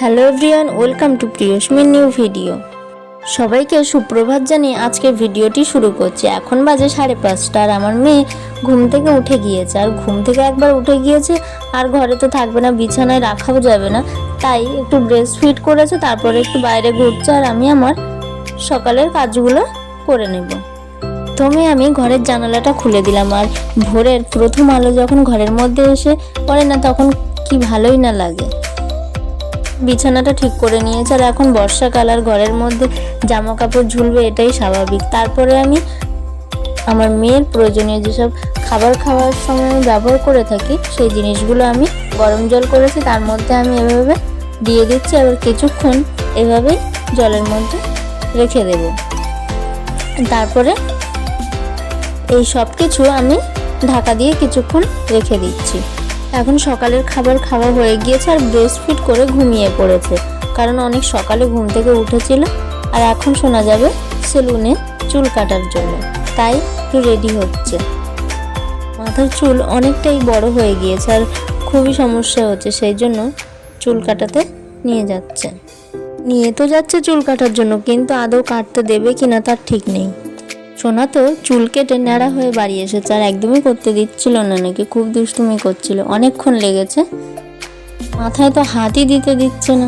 Hello everyone, welcome to প্রিয়সমির new video. সবাইকে সুপ্রভাত জানিয়ে আজকের ভিডিওটি শুরু করছি। এখন বাজে 5:30 আর আমার মেয়ে ঘুম থেকে উঠে গিয়েছে। আর ঘুম থেকে একবার উঠে গিয়েছে আর ঘরে তো থাকবে না, বিছানায় রাখাও যাবে না, তাই একটু ব্রেস্ট ফিড করেছে, তারপরে একটু বাইরে ঘুরছে আর আমি আমার সকালের কাজগুলো করে নেব। প্রথমে আমি ঘরের জানালাটা খুলে দিলাম। আর ভোরের প্রথম আলো যখন ঘরের মধ্যে এসে পড়ে না, তখন কি ভালোই না লাগে। বিছানাটা ঠিক করে নিয়েছে আর এখন বর্ষাকাল আর ঘরের মধ্যে জামা কাপড় ঝুলবে, এটাই স্বাভাবিক। তারপরে আমি আমার মেয়ের প্রয়োজনীয় যেসব খাবার খাওয়ার সময় আমি ব্যবহার করে থাকি সেই জিনিসগুলো আমি গরম জল করেছি, তার মধ্যে আমি এভাবে দিয়ে দিচ্ছি। আবার কিছুক্ষণ এভাবেই জলের মধ্যে রেখে দেব। তারপরে এই সব কিছু আমি ঢাকা দিয়ে কিছুক্ষণ রেখে দিচ্ছি। এখন সকালের খাবার খাওয়া হয়ে গিয়েছে আর ব্রেস্ট ফিড করে ঘুমিয়ে পড়েছে, কারণ অনেক সকালে ঘুম থেকে উঠেছিল। আর এখন শোনা যাবে সেলুনে চুল কাটার জন্য, তাই একটু রেডি হচ্ছে। মাথার চুল অনেকটাই বড় হয়ে গিয়েছে আর খুবই সমস্যা হচ্ছে, সেই জন্য চুল কাটাতে নিয়ে যাচ্ছে চুল কাটার জন্য, কিন্তু আদৌ কাটতে দেবে কিনা তার ঠিক নেই। সোনা তো চুল কেটে ন্যাড়া হয়ে বাড়ি এসেছে আর একদমই করতে দিচ্ছিল না, নাকি খুব দুষ্টুমি করছিল, অনেকক্ষণ লেগেছে, মাথায় তো হাতই দিতে দিচ্ছে না।